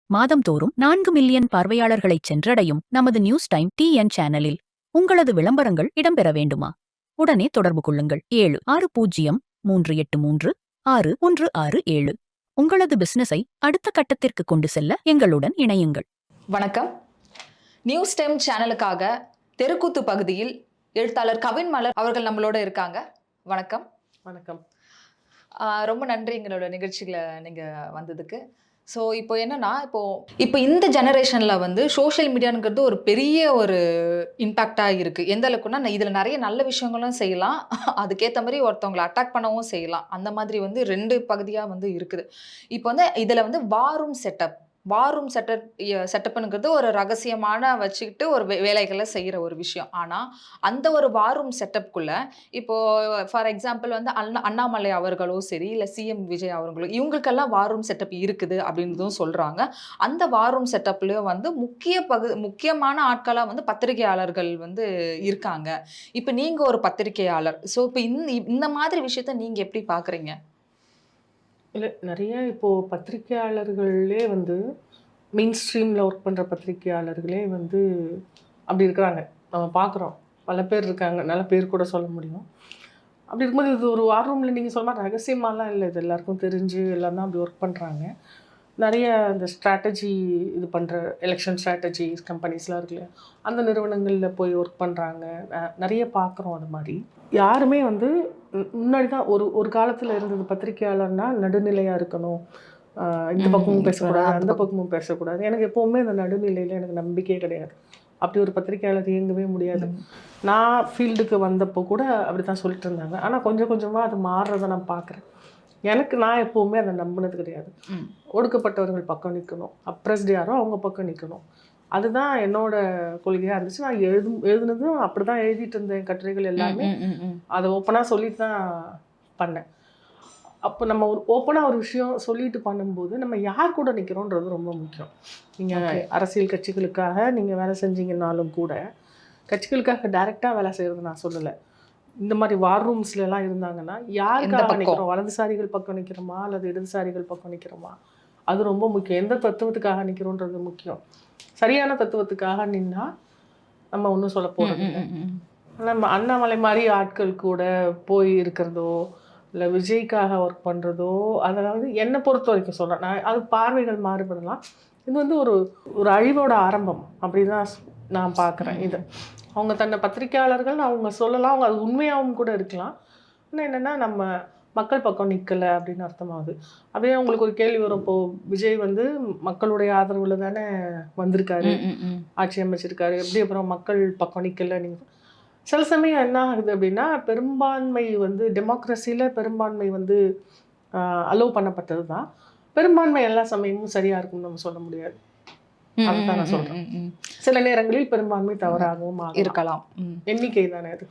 மாதம்தோறும் 4 million பார்வையாளர்களைச் சென்றடையும் நமது news time TN சேனலில் உங்களது விளம்பரங்கள் இடம்பெற வேண்டுமா? உடனே தொடர்பு கொள்ளுங்கள். 7630336167. உங்களது பிசினஸை அடுத்த கட்டத்திற்கு கொண்டு செல்ல எங்களுடன் இணையுங்கள். வணக்கம். நியூஸ் டைம் சேனலுக்காக தெருக்கூத்து பகுதியில் எழுத்தாளர் கவின் மலர் அவர்கள் நம்மளோட இருக்காங்க. வணக்கம். வணக்கம். ரொம்ப நன்றி எங்களோட நிகழ்ச்சிகளை நீங்கள் வந்ததுக்கு. ஸோ இப்போ என்னன்னா, இப்போ இந்த ஜெனரேஷனில் வந்து சோஷியல் மீடியாங்கிறது ஒரு பெரிய ஒரு இம்பேக்டாக இருக்குது. எந்த அளவுக்குன்னா, இதில் நிறைய நல்ல விஷயங்களும் செய்யலாம், அதுக்கேற்ற மாதிரி ஒருத்தவங்களை அட்டாக் பண்ணவும் செய்யலாம். அந்த மாதிரி வந்து 2 பகுதியாக வந்து இருக்குது. இப்போ வந்து இதில் வந்து வாரும் செட்டப்னுங்கிறது ஒரு ரகசியமான வச்சுக்கிட்டு ஒரு வேலைகளை செய்கிற ஒரு விஷயம். ஆனால் அந்த ஒரு வாரும் செட்டப்குள்ள இப்போ ஃபார் எக்ஸாம்பிள் வந்து அண்ணாமலை அவர்களோ சரி, இல்லை சிஎம் விஜய் அவர்களோ, இவங்களுக்கெல்லாம் வாரும் செட்டப் இருக்குது அப்படின்றதும் சொல்கிறாங்க. அந்த வாரும் செட்டப்லேயும் வந்து முக்கியமான ஆட்களாக வந்து பத்திரிகையாளர்கள் வந்து இருக்காங்க. இப்போ நீங்கள் ஒரு பத்திரிகையாளர். ஸோ இப்போ இந்த மாதிரி விஷயத்த நீங்கள் எப்படி பார்க்குறீங்க? இல்லை, நிறைய இப்போது பத்திரிகையாளர்களே வந்து மெயின் ஸ்ட்ரீமில் ஒர்க் பண்ணுற பத்திரிகையாளர்களே வந்து அப்படி இருக்கிறாங்க. நம்ம பார்க்குறோம், பல பேர் இருக்காங்க, நல்ல பேர் கூட சொல்ல முடியும். அப்படி இருக்கும்போது இது ஒரு வார் ரூமில் நீங்கள் சொல்ல மாதிரி ரகசியமாலாம் இல்லை, இது எல்லாருக்கும் தெரிஞ்சு எல்லாம் தான் அப்படி ஒர்க் பண்ணுறாங்க. நிறைய இந்த ஸ்ட்ராட்டஜி இது பண்ணுற எலெக்ஷன் ஸ்ட்ராட்டஜி கம்பெனிஸ்லாம் இருக்குல்ல, அந்த நிறுவனங்களில் போய் ஒர்க் பண்ணுறாங்க. நிறைய பார்க்குறோம். அது மாதிரி யாருமே வந்து முன்னாடி தான் ஒரு காலத்தில் இருந்தது பத்திரிகையாளர்னா நடுநிலையாக இருக்கணும், இந்த பக்கமும் பேசக்கூடாது, அந்த பக்கமும் பேசக்கூடாது. எனக்கு எப்போவுமே அந்த நடுநிலையில் எனக்கு நம்பிக்கையே கிடையாது. அப்படி ஒரு பத்திரிகையாளர் இயங்கவே முடியாது. நான் ஃபீல்டுக்கு வந்தப்போ கூட அப்படி தான் சொல்லிட்டு இருந்தாங்க. ஆனால் கொஞ்சம் கொஞ்சமாக அது மாறுறதை நான் பார்க்குறேன். நான் எப்போவுமே அதை நம்பினது கிடையாது. ஒடுக்கப்பட்டவர்கள் பக்கம் நிற்கணும், அப்ரெஸ்ட் யாரோ அவங்க பக்கம் நிற்கணும், அதுதான் என்னோட கொள்கையாக இருந்துச்சு. நான் எழுதுனதும் அப்படி தான் எழுதிட்டு இருந்தேன். கட்டுரைகள் எல்லாமே அதை ஓப்பனாக சொல்லிட்டு தான் பண்ணேன். அப்போ நம்ம ஓப்பனாக ஒரு விஷயம் சொல்லிட்டு பண்ணும்போது நம்ம யார் கூட நிற்கிறோன்றது ரொம்ப முக்கியம். நீங்கள் அரசியல் கட்சிகளுக்காக நீங்கள் வேலை செஞ்சீங்கன்னாலும் கூட, கட்சிகளுக்காக டைரெக்டாக வேலை செய்கிறது நான் சொல்லலை. இந்த மாதிரி வார் ரூம்ஸ்லாம் இருந்தாங்கன்னா யாருக்காக நிற்கிறோம்? வலதுசாரிகள் பக்கம் நிற்கிறோமா அல்லது இடதுசாரிகள் பக்கம் நிற்கிறோமா? அது ரொம்ப முக்கியம். எந்த தத்துவத்துக்காக நிற்கிறோன்றது முக்கியம். சரியான தத்துவத்துக்காக நின்னா நம்ம ஒன்றும் சொல்ல போகிறது இல்லை. நம்ம அண்ணாமலை மாதிரி ஆட்கள் கூட போய் இருக்கிறதோ இல்லை விஜய்க்காக ஒர்க் பண்ணுறதோ, அதெல்லாம் வந்து என்னை பொறுத்த வரைக்கும் சொல்கிறேன். நான் அது பார்வைகள் மாறுபடலாம். இது வந்து ஒரு அழிவோட ஆரம்பம் அப்படி தான் நான் பார்க்குறேன். இது அவங்க தன்னை பத்திரிகையாளர்கள் அவங்க சொல்லலாம், அவங்க அது உண்மையாகவும் கூட இருக்கலாம். ஆனால் என்னென்னா நம்ம மக்கள் பக்கம் நிற்கலை அப்படின்னு அர்த்தமாகுது. அப்படியே உங்களுக்கு ஒரு கேள்வி வரும், இப்போது விஜய் வந்து மக்களுடைய ஆதரவில் தானே வந்திருக்காரு, ஆட்சி அமைச்சிருக்காரு, எப்படி அப்புறம் மக்கள் பக்கம் நிற்கலை? நீங்கள் சில சமயம் என்ன ஆகுது அப்படின்னா, பெரும்பான்மை வந்து டெமோக்ரஸியில் பெரும்பான்மை வந்து அலோவ் பண்ணப்பட்டது தான். பெரும்பான்மை எல்லா சமயமும் சரியாக இருக்கும்னு நம்ம சொல்ல முடியாது. அதுதான் நான் சொல்றேன். சில நேரங்களில் பெரும்பான்மை தவறாகவும் இருக்கலாம். எண்ணிக்கை தானே அது.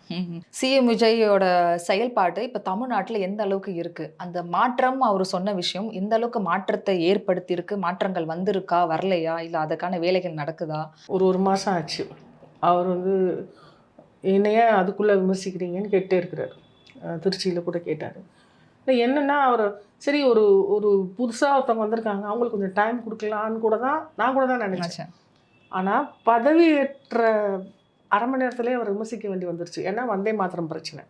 சிஎம் விஜயோட செயல்பாடு இப்ப தமிழ்நாட்டுல எந்த அளவுக்கு இருக்கு? அந்த மாற்றம் அவர் சொன்ன விஷயம் எந்த அளவுக்கு மாற்றத்தை ஏற்படுத்தி இருக்கு? மாற்றங்கள் வந்திருக்கா, வரலையா, இல்ல அதுக்கான வேலைகள் நடக்குதா? ஒரு மாசம் ஆச்சு. அவர் வந்து என்னைய அதுக்குள்ள விமர்சிக்கிறீங்கன்னு கேட்டே இருக்கிறாரு. திருச்சியில கூட கேட்டாரு. என்னன்னா அவர் சரி ஒரு புதுசாக ஒருத்தவங்க வந்திருக்காங்க, அவங்களுக்கு கொஞ்சம் டைம் கொடுக்கலான்னு நான் கூட தான் நினச்சேன். ஆனால் பதவி ஏற்ற அரை மணி நேரத்துலேயே அவர் விமர்சிக்க வேண்டி வந்துருச்சு. ஏன்னா வந்தே மாத்திரம் பிரச்சனை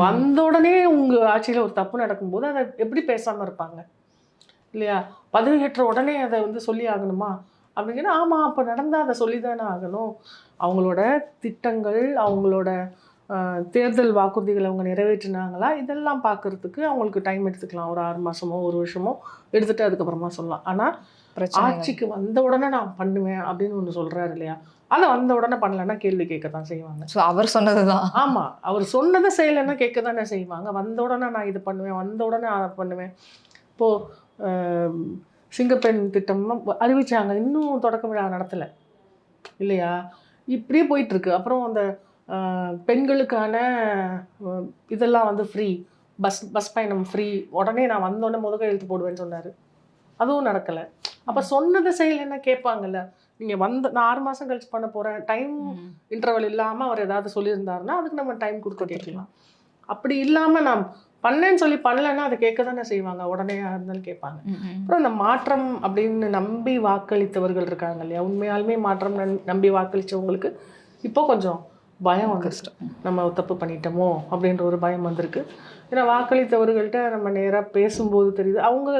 வந்த உடனே உங்கள் ஆட்சியில் ஒரு தப்பு நடக்கும்போது அதை எப்படி பேசாமல் இருப்பாங்க இல்லையா? பதவி ஏற்ற உடனே அதை வந்து சொல்லி ஆகணுமா அப்படிங்கன்னா, ஆமாம், அப்போ நடந்தால் அதை சொல்லி தானே ஆகணும். அவங்களோட திட்டங்கள், அவங்களோட தேர்தல் வாக்குறுதிகளை அவங்க நிறைவேற்றினாங்களா, இதெல்லாம் பார்க்கறதுக்கு அவங்களுக்கு டைம் எடுத்துக்கலாம். ஒரு 6 மாதமோ 1 வருஷமோ எடுத்துகிட்டு அதுக்கப்புறமா சொல்லலாம். ஆனால் ஆட்சிக்கு வந்த உடனே நான் பண்ணுவேன் அப்படின்னு ஒன்று சொல்கிறாரு இல்லையா? அதை வந்த உடனே பண்ணலைன்னா கேள்வி கேட்க தான் செய்வாங்க. ஸோ அவர் சொன்னது தான். ஆமாம், அவர் சொன்னதை செய்யலைன்னா கேட்க தானே செய்வாங்க. வந்த உடனே நான் இது பண்ணுவேன், வந்த உடனே அதை பண்ணுவேன். இப்போது சிங்கப்பெண் திட்டம் அறிவிச்சாங்க, இன்னும் தொடக்க விழா நடத்தலை இல்லையா? இப்படியே போயிட்டுருக்கு. அப்புறம் அந்த பெண்களுக்கான இதெல்லாம் வந்து ஃப்ரீ பஸ் பயணம் ஃப்ரீ, உடனே நான் வந்தோடனே எழுத்து போடுவேன்னு சொன்னார். அதுவும் நடக்கலை. அப்போ சொன்னதை செய்யலைன்னா கேட்பாங்கல்ல. நீங்கள் நான் 6 மாதம் கழிச்சு பண்ண போகிறேன், டைம் இன்டர்வல் இல்லாமல் அவர் ஏதாவது சொல்லியிருந்தாருன்னா அதுக்கு நம்ம டைம் கொடுக்க கேட்கலாம். அப்படி இல்லாமல் நான் பண்ணேன்னு சொல்லி பண்ணலைன்னா அதை கேட்க தானே செய்வாங்க, உடனே இருந்தாலும் கேட்பாங்க. அப்புறம் இந்த மாற்றம் அப்படின்னு நம்பி வாக்களித்தவர்கள் இருக்காங்க இல்லையா, உண்மையாலுமே மாற்றம் நம்பி வாக்களித்தவங்களுக்கு இப்போ கொஞ்சம் பயம் வந்துருச்சு. நம்ம தப்பு பண்ணிட்டோமோ அப்படின்ற ஒரு பயம் வந்திருக்கு. ஏன்னா வாக்களித்தவர்கள்ட்ட நம்ம நேராக பேசும்போது தெரியுது, அவங்க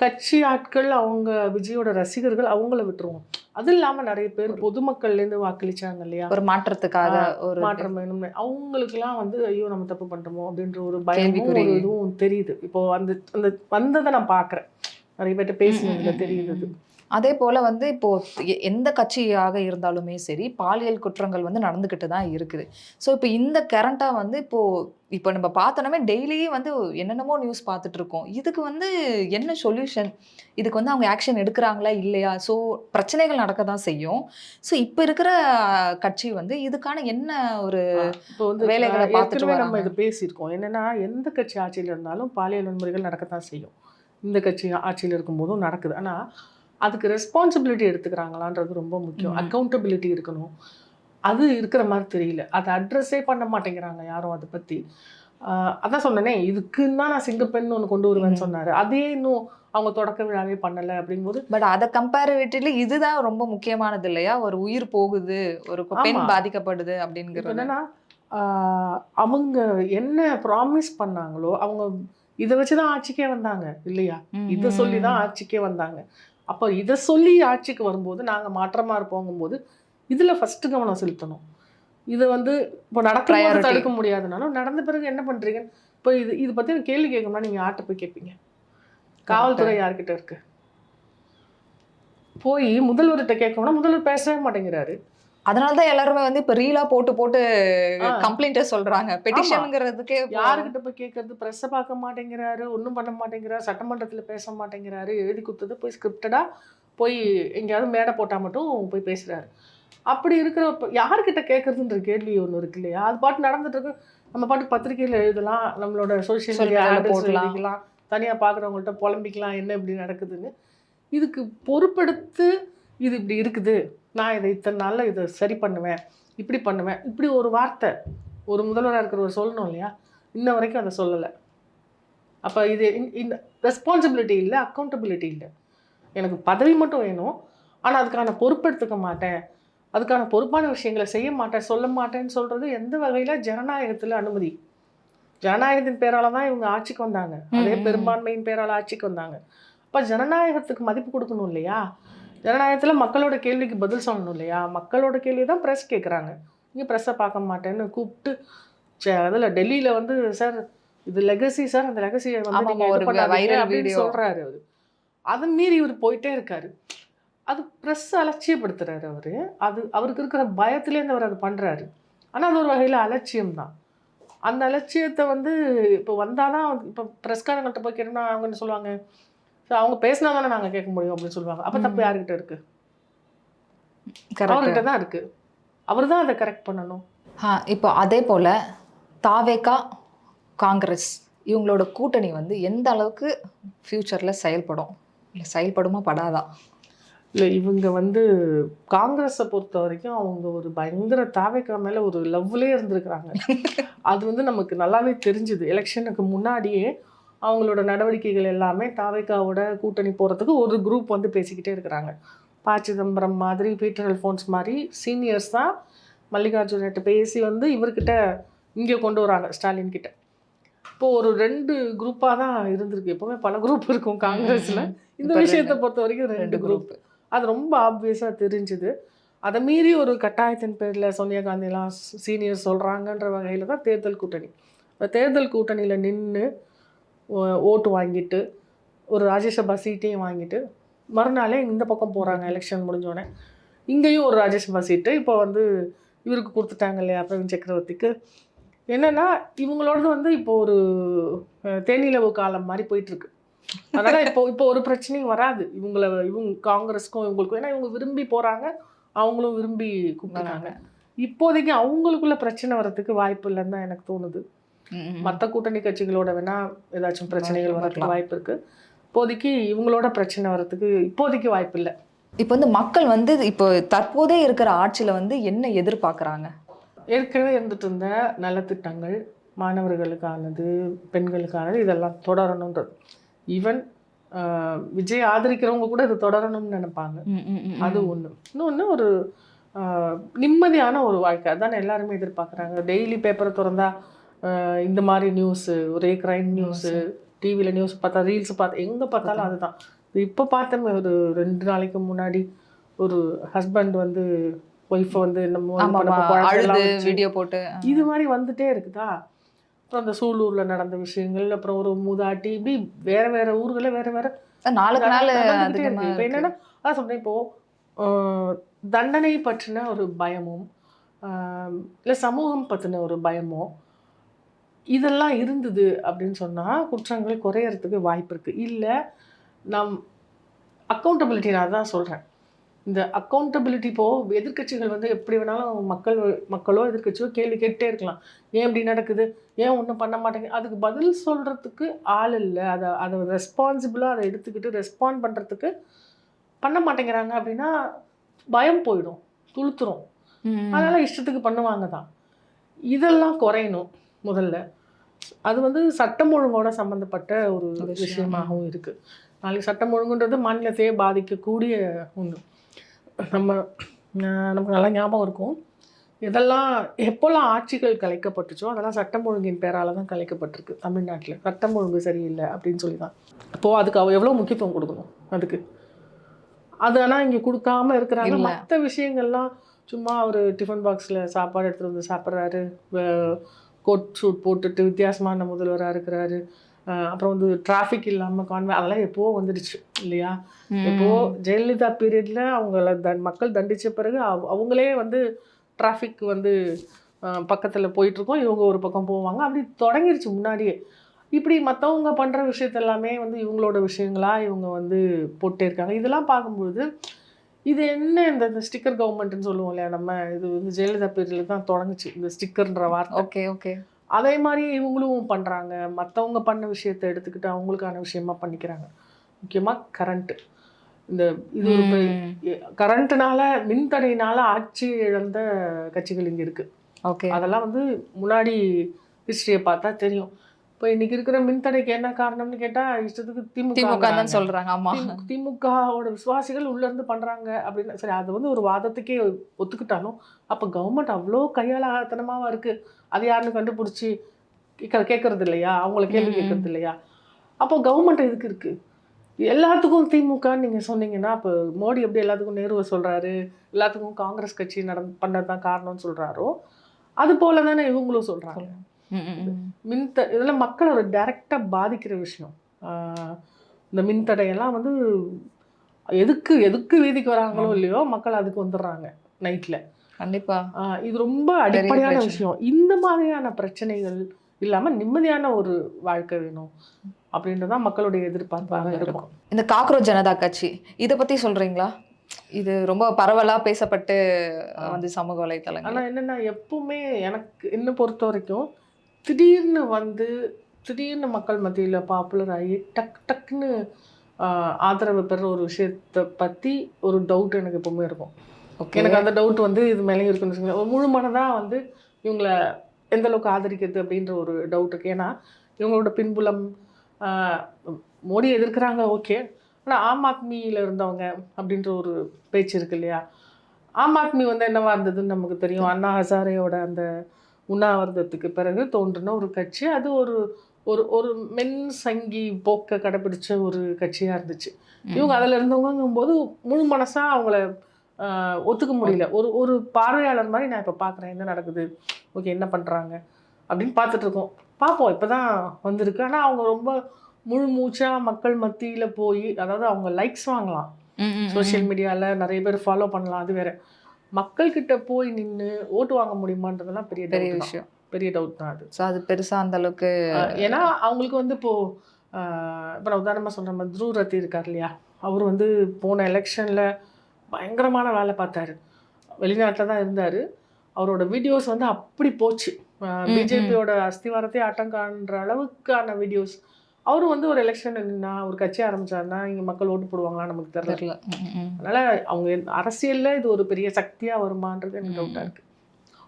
கட்சி ஆட்கள், அவங்க விஜயோட ரசிகர்கள், அவங்கள விட்டுருவோம். அது இல்லாமல் நிறைய பேர் பொதுமக்கள்லேருந்து வாக்களிச்சாங்க இல்லையா, ஒரு மாற்றத்துக்காக ஒரு மாற்றம் வேணும்னு, அவங்களுக்குலாம் வந்து ஐயோ நம்ம தப்பு பண்ணிட்டோமோ அப்படின்ற ஒரு பயமும் ஒரு இதுவும் தெரியுது. இப்போ அந்த அந்த வந்ததை நான் பார்க்குறேன், நிறைய பேர்ட்ட பேசுனதுல தெரியுது. அதே போல வந்து இப்போ எந்த கட்சியாக இருந்தாலுமே சரி, பாலியல் குற்றங்கள் வந்து நடந்துகிட்டு தான் இருக்குது. ஸோ இப்போ இந்த கரண்டா வந்து இப்போ நம்ம பார்த்தோன்னே டெய்லியே வந்து என்னென்னமோ நியூஸ் பார்த்துட்டு இருக்கோம். இதுக்கு வந்து என்ன சொல்யூஷன்? இதுக்கு வந்து அவங்க ஆக்ஷன் எடுக்கிறாங்களா இல்லையா? ஸோ பிரச்சனைகள் நடக்க தான் செய்யும். ஸோ இப்போ இருக்கிற கட்சி வந்து இதுக்கான என்ன ஒரு இப்போ வந்து வேலைகளை பார்த்துட்டு ஏற்கனவே நம்ம வராங்க? இது பேசியிருக்கோம். என்னன்னா எந்த கட்சி ஆட்சியில் இருந்தாலும் பாலியல் வன்முறைகள் நடக்கத்தான் செய்யும். இந்த கட்சி ஆட்சியில் இருக்கும்போதும் நடக்குது. ஆனால் அதுக்கு ரெஸ்பான்சிபிலிட்டி எடுத்துக்கிறாங்களான்றது ரொம்ப முக்கியம். அக்கௌண்டபிலிட்டி இருக்கணும். அது இருக்கிற மாதிரி தெரியல. அதை அட்ரஸே பண்ண மாட்டேங்கிறாங்க யாரும் அதை பற்றி. அதான் சொன்னேனே, இதுக்குன்னு தான் நான் சிங்கப்பெண் ஒன்று கொண்டு வருவேன்னு சொன்னார். அதே இன்னும் அவங்க தொடக்க விழாவே பண்ணலை அப்படிங்கும்போது, பட் அதை கம்பேரிட்டிவ்லி இதுதான் ரொம்ப முக்கியமானது இல்லையா? ஒரு உயிர் போகுது, ஒரு பெண் பாதிக்கப்படுது அப்படிங்கிறது. என்னன்னா அவங்க என்ன ப்ராமிஸ் பண்ணாங்களோ, அவங்க இதை வச்சு தான் ஆட்சிக்கே வந்தாங்க இல்லையா, இதை சொல்லி தான் ஆட்சிக்கே வந்தாங்க. அப்போ இதை சொல்லி ஆட்சிக்கு வரும்போது நாங்கள் மாற்றமாக இருப்போங்கும்போது இதில் ஃபஸ்ட்டு கவனம் செலுத்தணும். இதை வந்து இப்போ நடக்க தடுக்க முடியாதுனாலும் நடந்த பிறகு என்ன பண்ணுறீங்க, இப்போ இது பற்றி கேள்வி கேட்கணும்னா நீங்கள் யார்கிட்ட போய் கேட்பீங்க? காவல்துறை யார்கிட்ட இருக்கு? போய் முதல்வர்கிட்ட கேட்கணும்னா முதல்வர் பேசவே மாட்டேங்கிறாரு. அதனால தான் எல்லாருமே வந்து இப்போ ரீலா போட்டு கம்ப்ளைண்ட்டை சொல்றாங்க. பெட்டிஷனுங்கிறதுக்கே யாருக்கிட்ட போய் கேட்கறது? ப்ரெஸ்ஸை பார்க்க மாட்டேங்கிறாரு, ஒன்றும் பண்ண மாட்டேங்கிறாரு, சட்டமன்றத்தில் பேச மாட்டேங்கிறாரு, எழுதி கொடுத்தது போய் ஸ்கிரிப்டடாக போய் எங்கேயாவது மேடை போட்டால் மட்டும் போய் பேசுகிறாரு. அப்படி இருக்கிறப்ப யார்கிட்ட கேட்கறதுன்ற கேள்வி ஒன்று இருக்கு இல்லையா, அது பாட்டு நடந்துட்டு இருக்கு. நம்ம பாட்டு பத்திரிகையில் எழுதலாம், நம்மளோட சோஷியல் மீடியா போடலாம், தனியாக பார்க்குறவங்கள்ட்ட புலம்பிக்கலாம் என்ன இப்படி நடக்குதுன்னு. இதுக்கு பொறுப்பெடுத்து இது இப்படி இருக்குது, நான் இதை இத்தனை நாளில் இதை சரி பண்ணுவேன், இப்படி பண்ணுவேன், இப்படி ஒரு வார்த்தை ஒரு முதல்வராக இருக்கிறவர் சொல்லணும் இல்லையா, இன்ன வரைக்கும் அதை சொல்லலை. அப்போ இது இந்த ரெஸ்பான்சிபிலிட்டி இல்லை, அக்கௌண்டபிலிட்டி இல்லை. எனக்கு பதவி மட்டும் வேணும், ஆனால் அதுக்கான பொறுப்பெடுத்துக்க மாட்டேன், அதுக்கான பொறுப்பான விஷயங்களை செய்ய மாட்டேன், சொல்ல மாட்டேன்னு சொல்கிறது எந்த வகையில் ஜனநாயகத்தில் அனுமதி? ஜனநாயகத்தின் பேரால் தான் இவங்க ஆட்சிக்கு வந்தாங்க, அதே பெரும்பான்மையின் பேரால் ஆட்சிக்கு வந்தாங்க. அப்போ ஜனநாயகத்துக்கு மதிப்பு கொடுக்கணும் இல்லையா, ஜனநாயகத்தில் மக்களோட கேள்விக்கு பதில் சொல்லணும் இல்லையா. மக்களோட கேள்வி தான் ப்ரெஸ் கேட்குறாங்க, நீங்கள் ப்ரெஸ்ஸை பார்க்க மாட்டேன்னு கூப்பிட்டு அதில் டெல்லியில் வந்து சார் இது லெகசி சார், அந்த லெகசியை வந்து அப்படின்னு சொல்கிறாரு அவர். அதை மீறி இவர் போயிட்டே இருக்காரு. அது ப்ரெஸ் அலட்சியப்படுத்துறாரு அவர். அது அவருக்கு இருக்கிற பயத்துலேருந்து அவர் அதை பண்ணுறாரு. ஆனால் அது ஒரு வகையில் அலட்சியம் தான். அந்த அலட்சியத்தை வந்து இப்போ வந்தால் தான் இப்போ ப்ரெஸ்காரங்கள்ட்ட போய் கேட்டோம்னா அவங்க என்ன சொல்லுவாங்க, ஸோ அவங்க பேசினா தானே நாங்கள் கேட்க முடியும் அப்படின்னு சொல்லுவாங்க. அப்போ தப்பு யார்கிட்ட இருக்கு? அவர்கிட்ட தான் இருக்கு. அவர் தான் அதை கரெக்ட் பண்ணணும். இப்போ அதே போல் தாவேகா, காங்கிரஸ் இவங்களோட கூட்டணி வந்து எந்த அளவுக்கு ஃப்யூச்சரில் செயல்படும், இல்லை செயல்படுமா படாதா? இல்லை, இவங்க வந்து காங்கிரஸை பொறுத்த வரைக்கும் அவங்க ஒரு பயங்கர தாவேகா மேலே ஒரு லவ்லேயே இருந்திருக்கிறாங்க. அது வந்து நமக்கு நல்லாவே தெரிஞ்சுது. எலெக்ஷனுக்கு முன்னாடியே அவங்களோட நடவடிக்கைகள் எல்லாமே தாவேகாவோட கூட்டணி போகிறதுக்கு ஒரு குரூப் வந்து பேசிக்கிட்டே இருக்கிறாங்க. ப. சிதம்பரம் மாதிரி, பீட்டர் அல்ஃபோன்ஸ் மாதிரி சீனியர்ஸ் தான் மல்லிகார்ஜுன்கிட்ட பேசி வந்து இவர்கிட்ட இங்கே கொண்டு வராங்க, ஸ்டாலின் கிட்ட. இப்போது ஒரு 2 குரூப்பாக தான் இருந்திருக்கு. எப்போவுமே பல குரூப் இருக்கும் காங்கிரஸில். இந்த விஷயத்தை பொறுத்த வரைக்கும் 2 குரூப். அது ரொம்ப ஆப்வியஸாக தெரிஞ்சுது. அதை மீறி ஒரு கட்டாயத்தின் பேரில் சோனியா காந்திலாம் சீனியர் சொல்கிறாங்கன்ற வகையில் தான் தேர்தல் கூட்டணி. அந்த தேர்தல் கூட்டணியில் நின்று ஓட்டு வாங்கிட்டு ஒரு ராஜ்யசபா சீட்டையும் வாங்கிட்டு மறுநாளே இந்த பக்கம் போகிறாங்க. எலெக்ஷன் முடிஞ்சோடனே இங்கேயும் ஒரு ராஜ்யசபா சீட்டு இப்போ வந்து இவருக்கு கொடுத்துட்டாங்க இல்லையா, பிரவீன் சக்கரவர்த்திக்கு. என்னென்னா இவங்களோடது வந்து இப்போ ஒரு தேனிலவு காலம் மாதிரி போயிட்டுருக்கு. அதனால் இப்போ ஒரு பிரச்சனையும் வராது இவங்க காங்கிரஸுக்கும் இவங்களுக்கும். ஏன்னா இவங்க விரும்பி போகிறாங்க, அவங்களும் விரும்பி கூப்பிடுறாங்க. இப்போதைக்கு அவங்களுக்குள்ள பிரச்சனை வர்றதுக்கு வாய்ப்பு இல்லைன்னு தான் எனக்கு தோணுது. மற்ற கூட்டணி கட்சிகளோட வேணா ஏதாச்சும் பிரச்சனைகள் வரதுக்கு வாய்ப்பு இருக்கு. இப்போதைக்கு இவங்களோட பிரச்சனை வர்றதுக்கு இப்போதைக்கு வாய்ப்பு இல்லை. இப்போ வந்து மக்கள் வந்து இப்போ தற்போதே இருக்கிற ஆட்சியில் வந்து என்ன எதிர்பார்க்குறாங்க? ஏற்கனவே இருந்துட்டு இருந்த நலத்திட்டங்கள், மாணவர்களுக்கானது, பெண்களுக்கானது இதெல்லாம் தொடரணுன்றது. ஈவன் விஜய் ஆதரிக்கிறவங்க கூட இது தொடரணும்னு நினைப்பாங்க. அது ஒன்று. இன்னொன்று ஒரு நிம்மதியான ஒரு வாழ்க்கை அதான் எல்லாருமே எதிர்பார்க்குறாங்க. டெய்லி பேப்பரை திறந்தா இந்த மாதிரி நியூஸு, ஒரே க்ரைம் நியூஸு, டிவியில் நியூஸ் பார்த்தா, ரீல்ஸ் பார்த்தா, எங்கே பார்த்தாலும் அதுதான். இப்போ பார்த்தேன் ஒரு 2 நாளைக்கு முன்னாடி ஒரு ஹஸ்பண்ட் வந்து ஒய்ஃபை வந்து வீடியோ போட்டு இது மாதிரி வந்துட்டே இருக்குதா. அப்புறம் அந்த சூலூரில் நடந்த விஷயங்கள், அப்புறம் ஒரு மூதாட்டி, இப்படி வேற வேற ஊர்களில் வேற வேற நாளுக்கு நாள் நடந்துகிட்டே இருக்கு. இப்போ என்னன்னா அதான் சொல்றேன், இப்போ தண்டனை பற்றின ஒரு பயமும் இல்லை சமூகம் பற்றின ஒரு பயமோ இதெல்லாம் இருந்தது அப்படின்னு சொன்னால் குற்றங்கள் குறையறதுக்கு வாய்ப்பு இருக்குது. இல்லை நம் அக்கௌண்டபிலிட்டி, நான் தான் சொல்கிறேன். இந்த அக்கௌண்டபிலிட்டி இப்போது எதிர்க்கட்சிகள் வந்து எப்படி வேணாலும் மக்களோ எதிர்க்கட்சியோ கேள்வி கேட்டே இருக்கலாம். ஏன் இப்படி நடக்குது, ஏன் ஒன்றும் பண்ண மாட்டேங்குது, அதுக்கு பதில் சொல்கிறதுக்கு ஆள் இல்லை. அதை ரெஸ்பான்சிபிளாக அதை எடுத்துக்கிட்டு ரெஸ்பாண்ட் பண்ணுறதுக்கு பண்ண மாட்டேங்கிறாங்க. அப்படின்னா பயம் போயிடும், துளுத்துரும். அதனால் இஷ்டத்துக்கு பண்ணுவாங்க தான். இதெல்லாம் குறையணும் முதல்ல. அது வந்து சட்டம் ஒழுங்கோட சம்மந்தப்பட்ட ஒரு விஷயமாகவும் இருக்குது. நாளைக்கு சட்டம் ஒழுங்குன்றது மாநிலத்தையே பாதிக்கக்கூடிய ஒன்று. நமக்கு நல்லா ஞாபகம் இருக்கும், இதெல்லாம் எப்போல்லாம் ஆட்சிகள் கலைக்கப்பட்டுச்சோ அதெல்லாம் சட்டம் ஒழுங்கின் பேரால் தான் கலைக்கப்பட்டிருக்கு. தமிழ்நாட்டில் சட்டம் ஒழுங்கு சரியில்லை அப்படின்னு சொல்லி தான். இப்போது அதுக்கு எவ்வளோ முக்கியத்துவம் கொடுக்கணும் அதுக்கு. அது ஆனால் இங்கே கொடுக்காம இருக்கிறாங்க. மற்ற விஷயங்கள்லாம் சும்மா ஒரு டிஃபன் பாக்ஸில் சாப்பாடு எடுத்துகிட்டு வந்து சாப்பிட்றாரு, கோட் ஷூட் போட்டுட்டு வித்தியாசமான முதல்வராக இருக்கிறாரு. அப்புறம் வந்து டிராஃபிக் இல்லாமல் கான்வே, அதெல்லாம் எப்போது வந்துடுச்சு இல்லையா. இப்போது ஜெயலலிதா பீரியடில் அவங்கள மக்கள் தண்டித்த பிறகு அவங்களே வந்து டிராஃபிக் வந்து பக்கத்தில் போயிட்டுருக்கோம், இவங்க ஒரு பக்கம் போவாங்க, அப்படி தொடங்கிடுச்சு முன்னாடியே. இப்படி மற்றவங்க பண்ணுற விஷயத்தெல்லாமே வந்து இவங்களோட விஷயங்களாக இவங்க வந்து போட்டே இருக்காங்க. இதெல்லாம் பார்க்கும்பொழுது இது என்ன இந்த ஸ்டிக்கர் கவர்மெண்ட்னு சொல்லுவோம் இல்லையா நம்ம, இது வந்து ஜெயலலிதா பீரியடில் தான் தொடங்குச்சு இந்த ஸ்டிக்கர்ன்ற வார்த்தை. Okay okay. அதே மாதிரி இவங்களும் பண்ணுறாங்க. மற்றவங்க பண்ண விஷயத்தை எடுத்துக்கிட்டு அவங்களுக்கான விஷயமா பண்ணிக்கிறாங்க. முக்கியமாக கரண்ட்டு. இது ஒரு கரண்ட்டுனால, மின்தடையினால ஆட்சி இழந்த கட்சிகள் இங்கே இருக்குது. ஓகே. அதெல்லாம் வந்து முன்னாடி ஹிஸ்ட்ரியை பார்த்தா தெரியும். இப்போ இன்னைக்கு இருக்கிற மின்தடைக்கு என்ன காரணம்னு கேட்டால் இஷ்டத்துக்கு திமுக தான் சொல்கிறாங்க. ஆமாம், திமுகவோட விசுவாசிகள் உள்ளேருந்து பண்ணுறாங்க அப்படின்னு. சரி, அது வந்து ஒரு வாதத்துக்கே ஒத்துக்கிட்டாலும் அப்போ கவர்மெண்ட் அவ்வளோ கையாளத்தனமாக இருக்குது. அது யாருன்னு கண்டுபிடிச்சி கேட்கறது இல்லையா, அவங்கள கேள்வி கேட்கறது இல்லையா. அப்போ கவர்மெண்ட் எதுக்கு இருக்குது? எல்லாத்துக்கும் திமுகன்னு நீங்கள் சொன்னீங்கன்னா அப்போ மோடி எப்படி எல்லாத்துக்கும் நேருவை சொல்கிறாரு, எல்லாத்துக்கும் காங்கிரஸ் கட்சி பண்ணது தான் காரணம்னு சொல்கிறாரோ அது போல தானே இவங்களும் சொல்கிறாங்க. இதெல்லாம் மக்களை ஒரு டைரெக்டாக பாதிக்கிற விஷயம். இந்த மின்தடையெல்லாம் வந்து எதுக்கு வீதிக்கு வராங்களோ இல்லையோ மக்கள் அதுக்கு வந்துடுறாங்க நைட்டில். கண்டிப்பாக இது ரொம்ப அடிப்படையான விஷயம். இந்த மாதிரியான பிரச்சனைகள் இல்லாமல் நிம்மதியான ஒரு வாழ்க்கை வேணும் அப்படின்றதான் மக்களுடைய எதிர்பார்ப்பாக இருக்கும். இந்த காக்ரோச் ஜனதா கட்சி இதை பற்றி சொல்கிறீங்களா? இது ரொம்ப பரவலாக பேசப்பட்டு வந்து சமூக வலைத்தளங்கள். ஆனால் என்னென்னா எப்பவுமே எனக்கு என்ன பொறுத்த வரைக்கும் திடீர்னு மக்கள் மத்தியில் பாப்புலர் ஆகி டக்குன்னு ஆதரவு பெற ஒரு விஷயத்தை பற்றி ஒரு டவுட் எனக்கு எப்பவுமே இருக்கும். எனக்கு அந்த டவுட் வந்து இது மேலேயும் இருக்குன்னு வச்சுக்கோங்க. முழு மனதாக வந்து இவங்களை எந்த அளவுக்கு ஆதரிக்கிறது அப்படின்ற ஒரு டவுட் இருக்குது. ஏன்னா இவங்களோட பின்புலம் மோடி எதிர்க்கிறாங்க ஓகே, ஆனால் ஆம் ஆத்மியில் இருந்தவங்க அப்படின்ற ஒரு பேச்சு இருக்கு இல்லையா. ஆம் ஆத்மி வந்து என்னவா இருந்ததுன்னு நமக்கு தெரியும். அண்ணா ஹசாரேயோட அந்த உண்ணாவிரதத்துக்கு பிறகு தோன்றின ஒரு கட்சி. அது ஒரு ஒரு ஒரு மென் சங்கி போக்கை கடைப்பிடிச்ச ஒரு கட்சியாக இருந்துச்சு. இவங்க அதில் இருந்தவங்கும்போது முழு மனசாக அவங்கள ஒத்துக்க முடியல. ஒரு பார்வையாளர் மாதிரி நான் இப்போ பார்க்குறேன் என்ன நடக்குது, ஓகே என்ன பண்ணுறாங்க அப்படின்னு பார்த்துட்ருக்கோம். பார்ப்போம், இப்போ தான் வந்திருக்கு. ஆனால் அவங்க ரொம்ப முழு மூச்சாக மக்கள் மத்தியில் போய், அதாவது அவங்க லைக்ஸ் வாங்கலாம், சோஷியல் மீடியாவில் நிறைய பேர் ஃபாலோ பண்ணலாம், அது வேறு. மக்கள்கிட்ட போய் நின்று ஓட்டு வாங்க முடியுமான்றதெல்லாம் பெரிய விஷயம், பெரிய டவுட் தான் அது. ஸோ அது பெருசாக அந்த அளவுக்கு, ஏன்னா அவங்களுக்கு வந்து இப்போது இப்போ நான் உதாரணமாக சொல்கிற மாதிரி த்ரூ ரத்தி இருக்கார் இல்லையா, அவர் வந்து போன எலெக்ஷனில் பயங்கரமான வேலை பார்த்தாரு, வெளிநாட்டில் தான் இருந்தார். அவரோட வீடியோஸ் வந்து அப்படி போச்சு, பிஜேபியோட அஸ்திவாரத்தை ஆட்டம் காண்ற அளவுக்கான வீடியோஸ். அவரும் வந்து ஒரு எலெக்ஷன் நின்னா ஒரு கட்சி ஆரம்பிச்சாருன்னா இங்கே மக்கள் ஓட்டு போடுவாங்களான்னு நமக்கு தெரியல. அதனால் அவங்க அரசியலில் இது ஒரு பெரிய சக்தியாக வருமானது எனக்கு டவுட்டாக இருக்குது.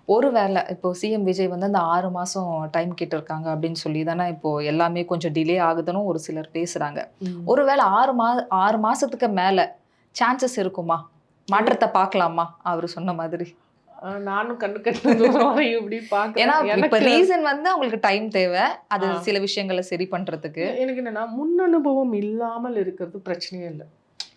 ஒருவேளை இப்போ சிஎம் விஜய் வந்து அந்த 6 மாசம் டைம் கேட்டிருக்காங்க அப்படின்னு சொல்லி தானே இப்போ எல்லாமே கொஞ்சம் டிலே ஆகுதுன்னு ஒரு சிலர் பேசுறாங்க. ஒருவேளை 6 மாசத்துக்கு மேல சான்சஸ் இருக்குமா? மாற்றத்த பார்க்கலாமா? அவரு சொன்ன மாதிரி. நானும் கண்ணு கட்டு வரையும் இப்படி ஏன்னா பார்க்குறேன். இப்ப எனக்கு ரீசன் வந்து அவங்களுக்கு டைம் தேவை. அது சில விஷயங்கள சரி பண்றதுக்கு. எனக்கு என்னன்னா முன் அனுபவம் இல்லாமல் இருக்கிறது பிரச்சனையே இல்லை.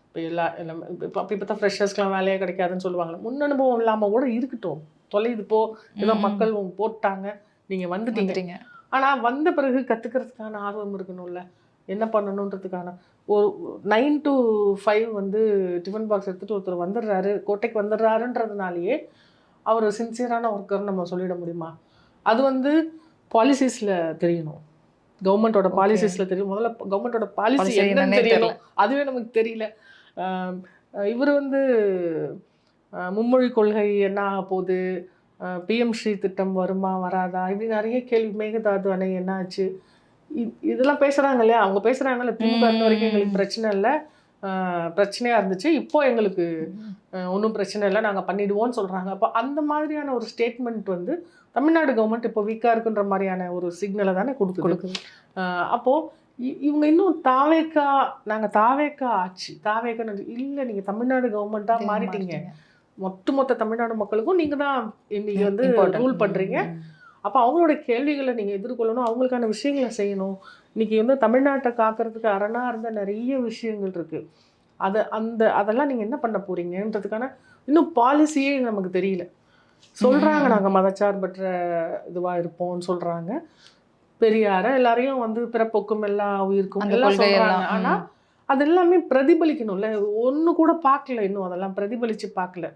இப்போ எல்லாமே இப்போ அப்படி பார்த்தா ஃப்ரெஷர்ஸ்க்குலாம் வேலையே கிடைக்காதுன்னு சொல்லுவாங்க. முன் அனுபவம் இல்லாமல் கூட இருக்கட்டும், தொலைது போ, ஏதோ மக்கள் போட்டாங்க, நீங்கள் வந்துட்டீங்க. வந்துட்டீங்க. ஆனால் வந்த பிறகு கற்றுக்கிறதுக்கான ஆர்வம் இருக்கணும்ல, என்ன பண்ணணுன்றதுக்கான ஒரு 9 to 5 வந்து டிஃபன் பாக்ஸ் எடுத்துகிட்டு ஒருத்தர் வந்துடுறாரு, கோட்டைக்கு வந்துடுறாருன்றதுனாலேயே அவர் சின்சியரான ஒர்க்கர்னு நம்ம சொல்லிட முடியுமா? அது வந்து பாலிசிஸில் தெரியணும், கவர்மெண்ட்டோட பாலிசிஸில் தெரியும். முதல்ல கவர்மெண்ட்டோட பாலிசி என்னன்னு தெரியணும், அதுவே நமக்கு தெரியல. இவர் வந்து மும்மொழி கொள்கை என்ன ஆக போகுது, பிஎம் ஸ்ரீ திட்டம் வருமா வராதா, இப்படி நிறைய கேள்வி. மேகதாது அணை என்ன ஆச்சு, இதெல்லாம் பேசுகிறாங்க இல்லையா? அவங்க பேசுகிறாங்கல்ல, திமுக இருந்த வரைக்கும் எங்களுக்கு பிரச்சனை இல்லை, பிரச்சனையாக இருந்துச்சு, இப்போ எங்களுக்கு ஒன்றும் பிரச்சனை இல்லை, நாங்கள் பண்ணிடுவோம்னு சொல்கிறாங்க. அப்போ அந்த மாதிரியான ஒரு ஸ்டேட்மெண்ட் வந்து தமிழ்நாடு கவர்மெண்ட் இப்போ வீக்காக இருக்குன்ற மாதிரியான ஒரு சிக்னலை தானே கொடுக்குது. அப்போது இவங்க இன்னும் நாங்கள் தாவேக்கா ஆச்சு, தாவேக்கா இல்லை, நீங்கள் தமிழ்நாடு கவர்மெண்ட்டாக மாறிட்டீங்க, மொத்த தமிழ்நாடு மக்களுக்கும் நீங்கள் தான் இன்னைக்கு வந்து ரூல் பண்ணுறீங்க. அப்போ அவங்களோட கேள்விகளை நீங்கள் எதிர்கொள்ளணும், அவங்களுக்கான விஷயங்களை செய்யணும். இன்றைக்கி வந்து தமிழ்நாட்டை காக்கிறதுக்கு அரணாக இருந்த நிறைய விஷயங்கள் இருக்குது. அதெல்லாம் நீங்கள் என்ன பண்ண போகிறீங்கன்றதுக்கான இன்னும் பாலிசியே நமக்கு தெரியல. சொல்கிறாங்க நாங்கள் மதச்சார்பற்ற இதுவாக இருப்போம்னு சொல்கிறாங்க, பெரியார எல்லாரையும் வந்து பிறப்போக்கும் எல்லா உயிருக்கும் எல்லாம் சொல்கிறாங்க. ஆனால் அது எல்லாமே பிரதிபலிக்கணும்ல, ஒன்று கூட பார்க்கல, இன்னும் அதெல்லாம் பிரதிபலித்து பார்க்கல.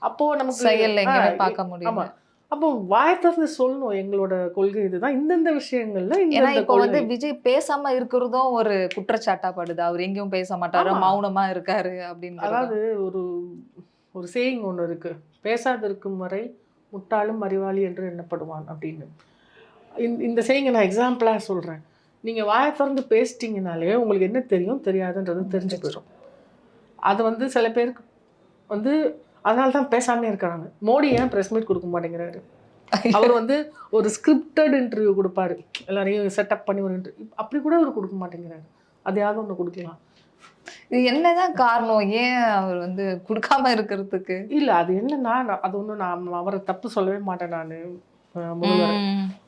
அப்போது நமக்கு பார்க்க முடியும். அப்போ வாய் திறந்து சொல்லணும், எங்களோட கொள்கை இதுதான், இந்தந்த விஷயங்கள்ல. ஏன்னா இப்போ வந்து விஜய் பேசாம இருக்கிறதும் ஒரு குற்றச்சாட்டா படுது, அவர் எங்கேயும் பேச மாட்டாரு, மௌனமா இருக்காரு அப்படின்னு. அதாவது ஒரு சேயிங் ஒன்று இருக்கு, பேசாது இருக்கும் வரை முட்டாளும் அறிவாளி என்று எண்ணப்படுவான் அப்படின்னு. இந்த சேயிங்கை நான் எக்ஸாம்பிளாக சொல்கிறேன். நீங்கள் வாயை திறந்து பேசிட்டீங்கனாலே உங்களுக்கு என்ன தெரியும் தெரியாதுன்றது தெரிஞ்சு போயிடும். அது வந்து சில பேருக்கு வந்து அதனால தான் பேசாமே இருக்கிறாங்க. மோடி ஏன் ப்ரெஸ் மீட் கொடுக்க மாட்டேங்கிறாரு? அவர் வந்து ஒரு ஸ்கிரிப்டட் இன்டர்வியூ கொடுப்பாரு, எல்லாரையும் செட்டப் பண்ணி ஒரு இன்டர்வியூ, அப்படி கூட அவர் கொடுக்க மாட்டேங்கிறாரு. அதையாவது ஒன்று கொடுக்கலாம். இது என்னதான் காரணம், ஏன் அவர் வந்து கொடுக்காம இருக்கிறதுக்கு? இல்லை, அது என்னன்னா, அது ஒன்றும் நான் அவரை தப்பு சொல்லவே மாட்டேன். நான் முதல்வர்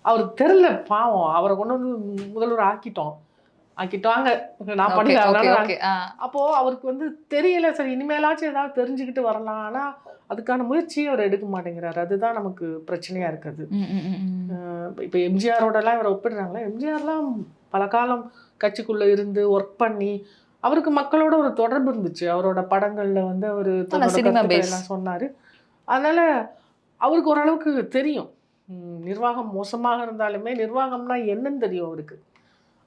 அவருக்கு தெரியல, பாவம், அவரை கொண்டு வந்து முதல்வர் ஆக்கிட்டாங்க, நான் பண்ணி. அப்போ அவருக்கு வந்து தெரியல, சரி இனிமேலாச்சும் ஏதாவது தெரிஞ்சுக்கிட்டு வரலாம், ஆனா அதுக்கான முயற்சியை அவர் எடுக்க மாட்டேங்கிறாரு. அதுதான் நமக்கு பிரச்சனையா இருக்குது. இப்போ எம்ஜிஆரோடலாம் இவரை ஒப்பிடுறாங்களா? எம்ஜிஆர்லாம் பல காலம் கட்சிக்குள்ள இருந்து ஒர்க் பண்ணி அவருக்கு மக்களோட ஒரு தொடர்பு இருந்துச்சு. அவரோட படங்கள்ல வந்து அவர் எல்லாம் சொன்னாரு. அதனால அவருக்கு ஓரளவுக்கு தெரியும். நிர்வாகம் மோசமாக இருந்தாலுமே நிர்வாகம்னா என்னன்னு தெரியும் அவருக்கு.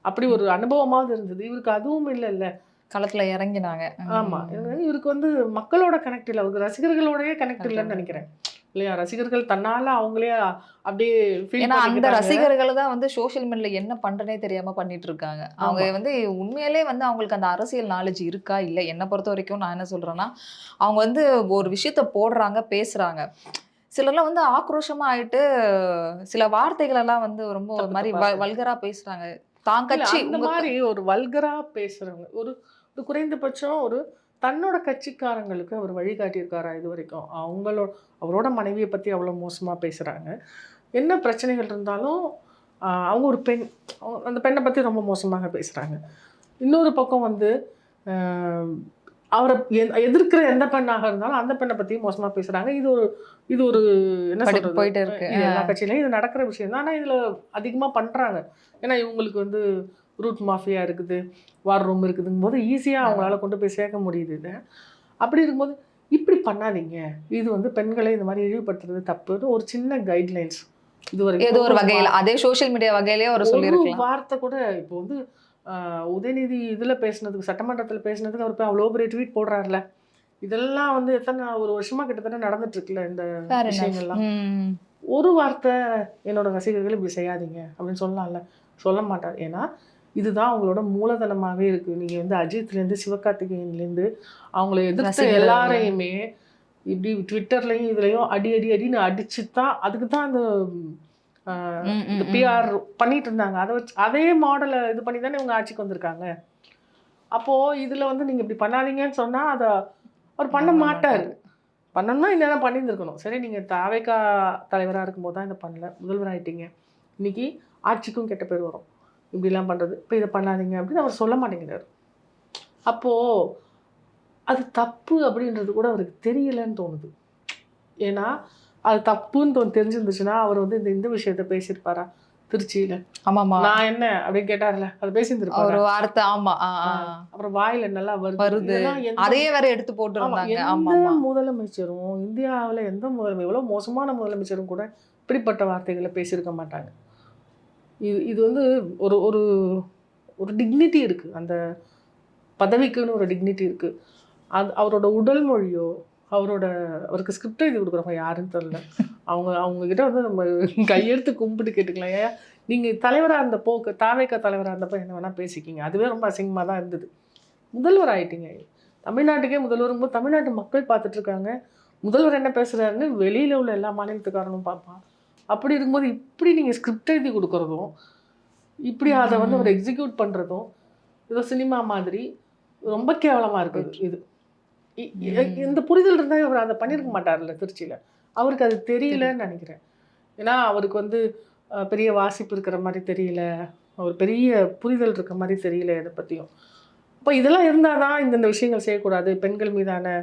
அப்படி ஒரு அனுபவமாவது இருந்தது. இவருக்கு அதுவும் இல்லை, களத்துல இறங்கினாங்க. ஆமா, இவருக்கு வந்து மக்களோட கனெக்ட் இல்லை, அவருக்கு ரசிகர்களோடய கனெக்ட் இல்லைன்னு நினைக்கிறேன் இல்லையா? ரசிகர்கள் தன்னால அவங்களே அப்படியே அந்த ரசிகர்கள் தான் வந்து சோசியல் மீடியால என்ன பண்றனே தெரியாம பண்ணிட்டு இருக்காங்க. அவங்க வந்து உண்மையிலே வந்து அவங்களுக்கு அந்த அரசியல் நாலேஜ் இருக்கா இல்ல, என்ன பொறுத்த வரைக்கும் நான் என்ன சொல்றேன்னா, அவங்க வந்து ஒரு விஷயத்த போடுறாங்க, பேசுறாங்க, சிலர்லாம் வந்து ஆக்ரோஷமா ஆயிட்டு சில வார்த்தைகள் எல்லாம் வந்து ரொம்ப ஒரு மாதிரி வல்கரா பேசுறாங்க. தாங்கட்சி இந்த மாதிரி ஒரு வல்கரா பேசுறவங்க ஒரு குறைந்தபட்சம் ஒரு தன்னோட கட்சிக்காரங்களுக்கு அவர் வழிகாட்டியிருக்காரா இது வரைக்கும்? அவரோட மனைவியை பற்றி அவ்வளோ மோசமாக பேசுகிறாங்க. என்ன பிரச்சனைகள் இருந்தாலும் அவங்க ஒரு பெண், அந்த பெண்ணை பற்றி ரொம்ப மோசமாக பேசுகிறாங்க. இன்னொரு பக்கம் வந்து அவரை எதிர்க்கிற எந்த பெண்ணாக இருந்தாலும் அந்த பெண்ணை பற்றியும் மோசமாக பேசுகிறாங்க. இது ஒரு என்ன சொல்கிறது, போயிட்டு இருக்கு. எல்லா கட்சியிலையும் இது நடக்கிற விஷயம் தான். ஆனால் இதில் அதிகமாக பண்ணுறாங்க. ஏன்னா இவங்களுக்கு வந்து ரூட் மாஃபியா இருக்குது, வார் ரூம் இருக்குதுங்கும் போது ஈஸியாக அவங்களால கொண்டு போய் சேர்க்க முடியுது. இது அப்படி இருக்கும்போது இப்படி பண்ணாதீங்க, இது வந்து பெண்களை இந்த மாதிரி இழிவுபடுத்துறது தப்புன்னு ஒரு சின்ன கைட்லைன்ஸ் ஏதோ ஒரு வகையில், அதே சோஷியல் மீடியா வகையிலே ஒரு சொல்லியிருக்கலாம். வார்த்தை கூட இப்போ வந்து உதயநிதி இதில் பேசினதுக்கு, சட்டமன்றத்தில் பேசினதுக்கு அவர் போய் அவ்வளோ பெரிய ட்வீட் போடுறாருல, இதெல்லாம் வந்து ஒரு வருஷமா கிட்டத்தட்ட நடந்துட்டு இருக்குல்ல இந்த விஷயங்கள்லாம். ஒரு வார்த்தை என்னோட ரசிகர்கள் இப்படி செய்யாதீங்க அப்படின்னு சொல்லலாம்ல, சொல்ல மாட்டார். ஏன்னா இதுதான் அவங்களோட மூலதனமாகவே இருக்குது. நீங்கள் வந்து அஜித்லேருந்து சிவகார்த்திகேயன்லேருந்து அவங்கள எதிர்த்த எல்லாரையுமே இப்படி ட்விட்டர்லையும் இதுலையும் அடி அடி அடின்னு அடிச்சு தான் அதுக்கு தான் அந்த இந்த பிஆர் பண்ணிட்டு இருந்தாங்க. அதை வச்சு அதே மாடலை இது பண்ணி தானே இவங்க ஆட்சிக்கு வந்திருக்காங்க. அப்போது இதில் வந்து நீங்கள் இப்படி பண்ணாதீங்கன்னு சொன்னால் அதை அவர் பண்ண மாட்டார். பண்ணணும்னா இன்னும் பண்ணியிருந்துருக்கணும். சரி, நீங்கள் தாவேகா தலைவராக இருக்கும்போது தான் இதை பண்ணல, முதல்வர் ஆகிட்டீங்க, இன்னைக்கு ஆட்சிக்கும் கெட்ட பேர் வரும் இப்படிலாம் பண்ணுறது, இப்போ இதை பண்ணாதீங்க அப்படின்னு அவர் சொல்ல மாட்டேங்கிறார். அப்போது அது தப்பு அப்படின்றது கூட அவருக்கு தெரியலன்னு தோணுது. ஏன்னா அது தப்புன்னு தெரிஞ்சிருந்துச்சுன்னா அவர் வந்து இந்த விஷயத்த பேசியிருப்பாரா திருச்சியில்? ஆமாமா, நான் என்ன அப்படின்னு கேட்டார்ல, அது பேசியிருந்திருப்பாரு ஒரு வார்த்தை. ஆமா, அப்புறம் வாயில நல்லா வருது, அதையே வேற எடுத்து போட்டுருந்தாங்க. எந்த முதலமைச்சரும் இந்தியாவில் எந்த முதலமைச்சர் எவ்வளோ மோசமான முதலமைச்சரும் கூட இப்படிப்பட்ட வார்த்தைகளை பேசியிருக்க மாட்டாங்க. இது வந்து ஒரு ஒரு ஒரு டிக்னிட்டி இருக்குது, அந்த பதவிக்குன்னு ஒரு டிக்னிட்டி இருக்குது. அது அவரோட உடல் மொழியோ அவருக்கு ஸ்கிரிப்ட் எழுதி கொடுக்குறவங்க யாருன்னு தெரியல. அவங்கக்கிட்ட வந்து நம்ம கையெடுத்து கும்பிட்டு கேட்டுக்கலாம். ஏன் நீங்கள் தலைவராக இருந்த போக்கு தாவேகா தலைவராக இருந்தப்போ என்ன வேணால் பேசிக்கிங்க, அதுவே ரொம்ப அசிங்கமாக தான் இருந்தது. முதல்வர் ஆகிட்டீங்க, தமிழ்நாட்டுக்கே முதல்வரும் போது தமிழ்நாட்டு மக்கள் பார்த்துட்ருக்காங்க, முதல்வர் என்ன பேசுகிறாருன்னு வெளியில் உள்ள எல்லா மாநிலத்துக்காரனும் பார்ப்பான். அப்படி இருக்கும்போது இப்படி நீங்கள் ஸ்கிரிப்ட் எழுதி கொடுக்குறதும் இப்படி அதை வந்து அவர் எக்ஸிக்யூட் பண்ணுறதும் ஏதோ சினிமா மாதிரி ரொம்ப கேவலமாக இருக்குது. இந்த புரிதல் இருந்தால் அவர் அதை பண்ணியிருக்க மாட்டார்ல திருச்சியில். அவருக்கு அது தெரியலன்னு நினைக்கிறேன். ஏன்னா அவருக்கு வந்து பெரிய வாசிப்பு இருக்கிற மாதிரி தெரியல, அவர் பெரிய புரிதல் இருக்கிற மாதிரி தெரியல எதை பற்றியும். அப்போ இதெல்லாம் இருந்தால் தான் இந்த விஷயங்கள் செய்யக்கூடாது, பெண்கள் மீதான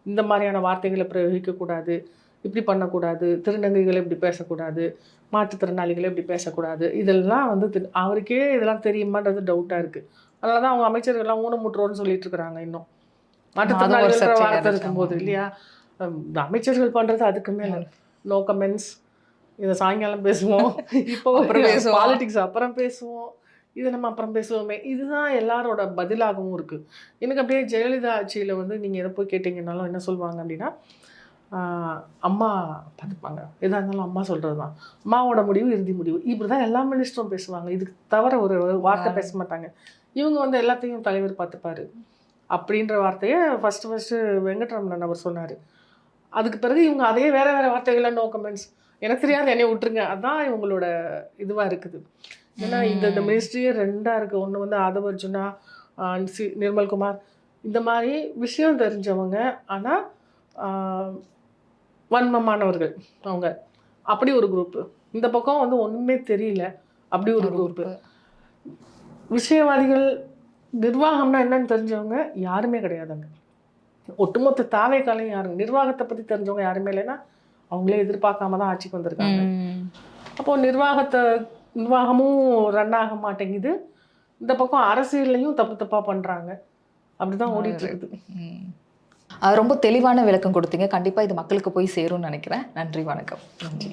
இந்த மாதிரியான வார்த்தைகளை பிரயோகிக்கக்கூடாது, இப்படி பண்ணக்கூடாது, திருநங்கைகளை இப்படி பேசக்கூடாது, மாற்றுத்திறனாளிகளை இப்படி பேசக்கூடாது, இதெல்லாம் வந்து அவருக்கே இதெல்லாம் தெரியுமான்றது டவுட்டாக இருக்குது. அதனால தான் அவங்க அமைச்சர்கள்லாம் ஊனமுற்றோன்னு சொல்லிட்டு இருக்கிறாங்க. இன்னும் மாற்றுத்திறனாளிகள் வார்த்தை இருக்கும்போது இல்லையா, அமைச்சர்கள் பண்ணுறது அதுக்கு மேலே நோ கமெண்ட்ஸ், இதை சாயங்காலம் பேசுவோம், இப்போ பாலிடிக்ஸ் அப்புறம் பேசுவோம், இதை நம்ம அப்புறம் பேசுவோமே, இதுதான் எல்லாரோட பதிலாகவும் இருக்குது. எனக்கு அப்படியே ஜெயலலிதா ஆட்சியில் வந்து நீங்கள் எதை போய் கேட்டிங்கன்னாலும் என்ன சொல்லுவாங்க அப்படின்னா, அம்மா பார்த்துப்பாங்க, எதாக இருந்தாலும் அம்மா சொல்கிறது தான், அம்மாவோட முடிவு இறுதி முடிவு, இப்படி தான் எல்லா மினிஸ்டரும் பேசுவாங்க. இதுக்கு தவிர ஒரு வார்த்தை பேச மாட்டாங்க. இவங்க வந்து எல்லாத்தையும் தலைவர் பார்த்துப்பாரு அப்படின்ற வார்த்தையை ஃபஸ்ட்டு வெங்கட்ரமணன் அவர் சொன்னார். அதுக்கு பிறகு இவங்க அதே வேறு வார்த்தைகள்லாம் நோ கமெண்ட்ஸ், எனக்கு தெரியாது என்னைய விட்டுருங்க, அதுதான் இவங்களோட இதுவாக இருக்குது. ஏன்னா இந்த மினிஸ்ட்ரியே ரெண்டாக இருக்குது. ஒன்று வந்து ஆதவ அர்ஜுனா, நிர்மல்குமார், இந்த மாதிரி விஷயம் தெரிஞ்சவங்க, ஆனால் வன்மமானவர்கள் அவங்க, அப்படி ஒரு குரூப்பு. இந்த பக்கம் வந்து ஒன்றுமே தெரியல, அப்படி ஒரு குரூப்பு. விஷயவாதிகள், நிர்வாகம்னா என்னன்னு தெரிஞ்சவங்க யாருமே கிடையாதுங்க. ஒட்டுமொத்த தாவேகாலையும் யாரும் நிர்வாகத்தை பற்றி தெரிஞ்சவங்க யாருமே இல்லைன்னா அவங்களே எதிர்பார்க்காம தான் ஆட்சிக்கு வந்திருக்காங்க. அப்போது நிர்வாகமும் ரன் ஆக மாட்டேங்குது, இந்த பக்கம் அரசியல்லையும் தப்பாக பண்ணுறாங்க, அப்படிதான் ஓடிட்டு இருக்குது. ரொம்ப தெளிவான விளக்கம் கொடுத்தீங்க. கண்டிப்பாக இது மக்களுக்கு போய் சேரும்னு நினைக்கிறேன். நன்றி, வணக்கம். நன்றி.